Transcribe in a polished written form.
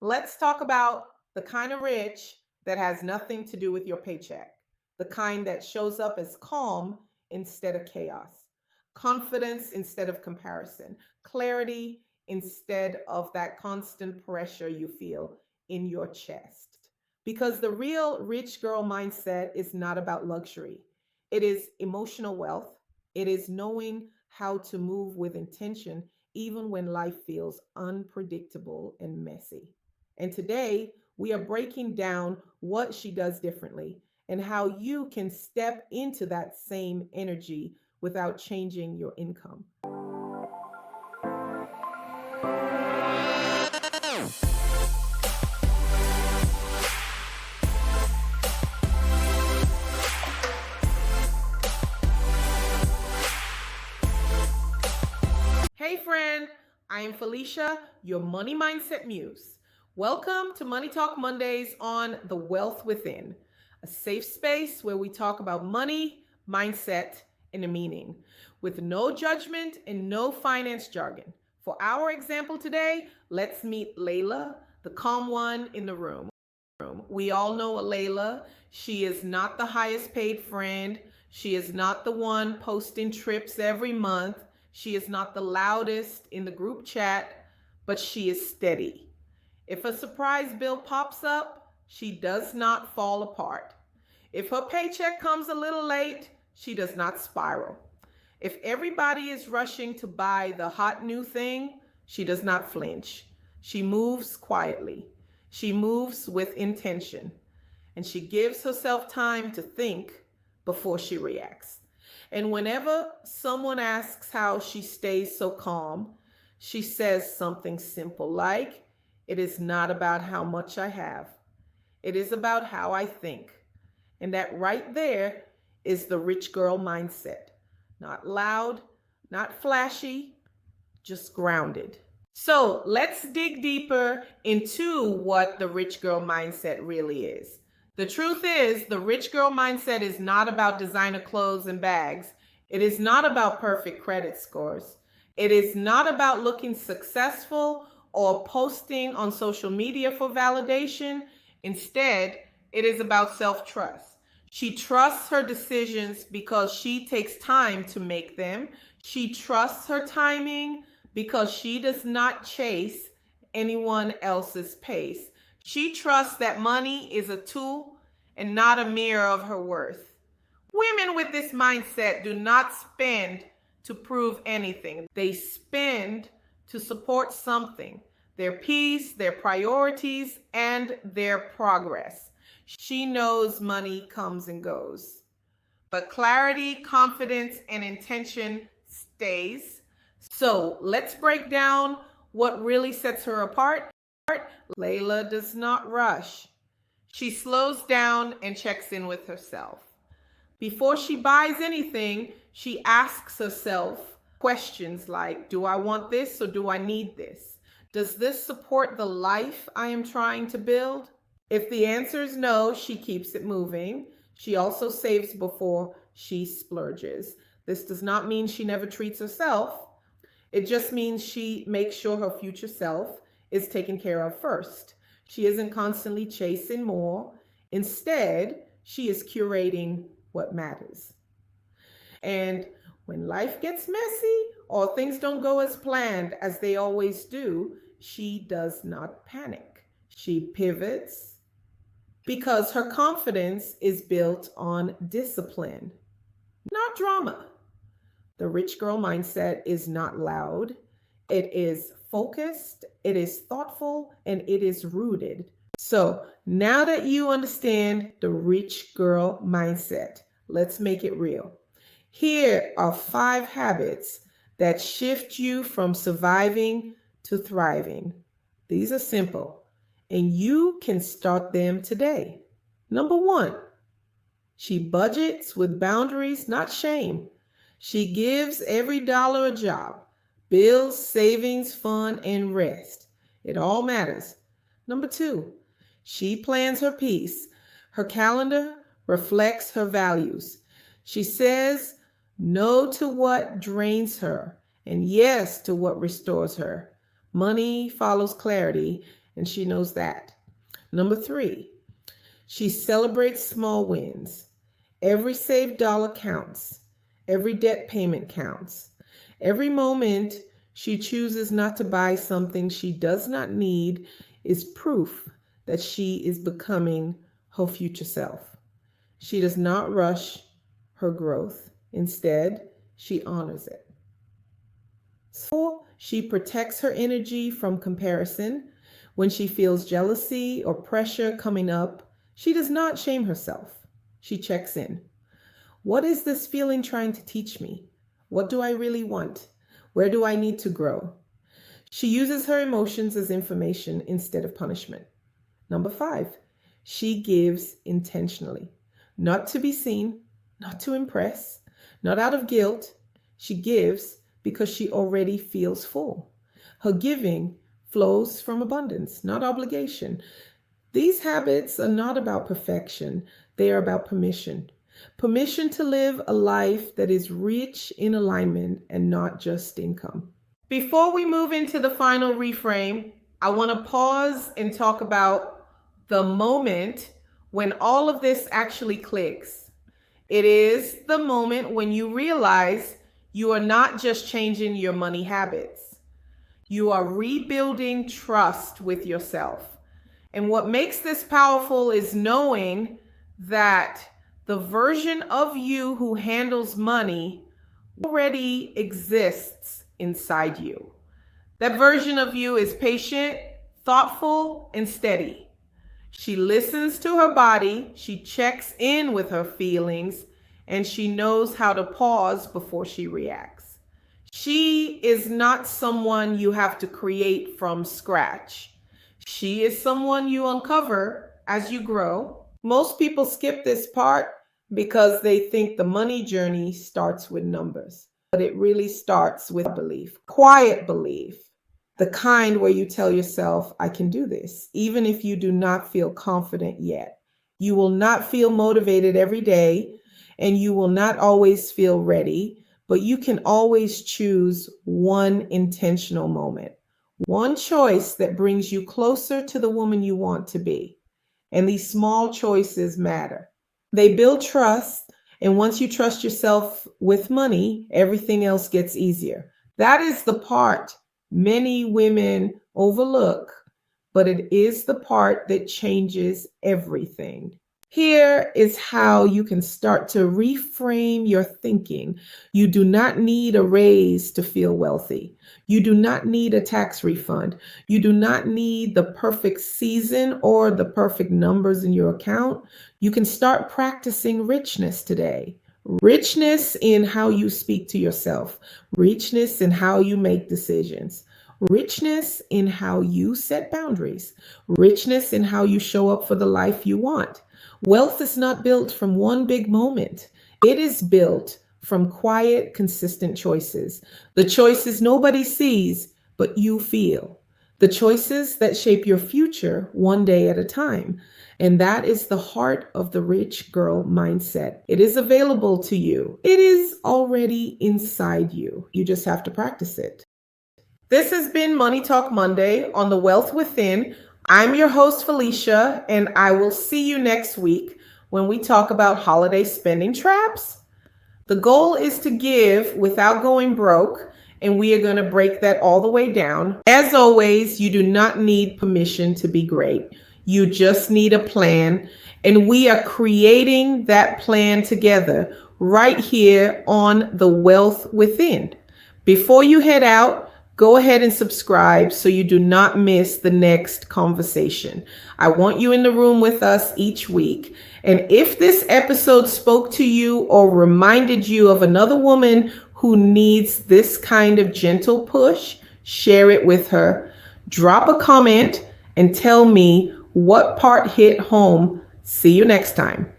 Let's talk about the kind of rich that has nothing to do with your paycheck, the kind that shows up as calm instead of chaos, confidence instead of comparison, clarity instead of that constant pressure you feel in your chest. Because the real rich girl mindset is not about luxury, it is emotional wealth, it is knowing how to move with intention even when life feels unpredictable and messy. And today, we are breaking down what she does differently and how you can step into that same energy without changing your income. Hey, friend, I am Felicia, your money mindset muse. Welcome to Money Talk Mondays on The Wealth Within, a safe space where we talk about money, mindset, and the meaning, with no judgment and no finance jargon. For our example today, let's meet Layla, the calm one in the room. We all know Layla. She is not the highest paid friend. She is not the one posting trips every month. She is not the loudest in the group chat, but she is steady. If a surprise bill pops up, she does not fall apart. If her paycheck comes a little late, she does not spiral. If everybody is rushing to buy the hot new thing, she does not flinch. She moves quietly. She moves with intention. And she gives herself time to think before she reacts. And whenever someone asks how she stays so calm, she says something simple like, "It is not about how much I have. It is about how I think." And that right there is the rich girl mindset. Not loud, not flashy, just grounded. So let's dig deeper into what the rich girl mindset really is. The truth is, the rich girl mindset is not about designer clothes and bags. It is not about perfect credit scores. It is not about looking successful or posting on social media for validation. Instead, it is about self-trust. She trusts her decisions because she takes time to make them. She trusts her timing because she does not chase anyone else's pace. She trusts that money is a tool and not a mirror of her worth. Women with this mindset do not spend to prove anything. They spend to support something, their peace, their priorities, and their progress. She knows money comes and goes, but clarity, confidence, and intention stays. So let's break down what really sets her apart. Layla does not rush. She slows down and checks in with herself. Before she buys anything, she asks herself questions like, do I want this or do I need this? Does this support the life I am trying to build? If the answer is no, she keeps it moving. She also saves before she splurges. This does not mean she never treats herself. It just means she makes sure her future self is taken care of first. She isn't constantly chasing more. Instead, she is curating what matters. And when life gets messy or things don't go as planned as they always do, she does not panic. She pivots because her confidence is built on discipline, not drama. The rich girl mindset is not loud. It is focused, it is thoughtful, and it is rooted. So now that you understand the rich girl mindset, let's make it real. Here are 5 habits that shift you from surviving to thriving. These are simple, and you can start them today. Number 1, she budgets with boundaries, not shame. She gives every dollar a job. Bills, savings, fun, and rest. It all matters. Number 2, she plans her peace. Her calendar reflects her values. She says no to what drains her and yes to what restores her. Money follows clarity, and she knows that. Number 3, she celebrates small wins. Every saved dollar counts. Every debt payment counts. Every moment she chooses not to buy something she does not need is proof that she is becoming her future self. She does not rush her growth. Instead, she honors it. So she protects her energy from comparison. When she feels jealousy or pressure coming up, she does not shame herself. She checks in. What is this feeling trying to teach me? What do I really want? Where do I need to grow? She uses her emotions as information instead of punishment. Number 5, she gives intentionally. Not to be seen, not to impress, not out of guilt. She gives because she already feels full. Her giving flows from abundance, not obligation. These habits are not about perfection. They are about permission. Permission to live a life that is rich in alignment and not just income. Before we move into the final reframe, I want to pause and talk about the moment when all of this actually clicks. It is the moment when you realize you are not just changing your money habits. You are rebuilding trust with yourself. And what makes this powerful is knowing that the version of you who handles money already exists inside you. That version of you is patient, thoughtful, and steady. She listens to her body, she checks in with her feelings, and she knows how to pause before she reacts. She is not someone you have to create from scratch. She is someone you uncover as you grow. Most people skip this part because they think the money journey starts with numbers, but it really starts with belief, quiet belief, the kind where you tell yourself, I can do this, even if you do not feel confident yet. You will not feel motivated every day, and you will not always feel ready, but you can always choose one intentional moment, one choice that brings you closer to the woman you want to be. And these small choices matter. They build trust, and once you trust yourself with money, everything else gets easier. That is the part many women overlook, but it is the part that changes everything. Here is how you can start to reframe your thinking. You do not need a raise to feel wealthy. You do not need a tax refund. You do not need the perfect season or the perfect numbers in your account. You can start practicing richness today. Richness in how you speak to yourself. Richness in how you make decisions. Richness in how you set boundaries. Richness in how you show up for the life you want. Wealth is not built from one big moment. It is built from quiet, consistent choices. The choices nobody sees, but you feel. The choices that shape your future one day at a time. And that is the heart of the rich girl mindset. It is available to you. It is already inside you. You just have to practice it. This has been Money Talk Monday on The Wealth Within. I'm your host, Felicia, and I will see you next week when we talk about holiday spending traps. The goal is to give without going broke, and we are going to break that all the way down. As always, you do not need permission to be great. You just need a plan, and we are creating that plan together right here on The Wealth Within. Before you head out, go ahead and subscribe so you do not miss the next conversation. I want you in the room with us each week. And if this episode spoke to you or reminded you of another woman who needs this kind of gentle push, share it with her. Drop a comment and tell me what part hit home. See you next time.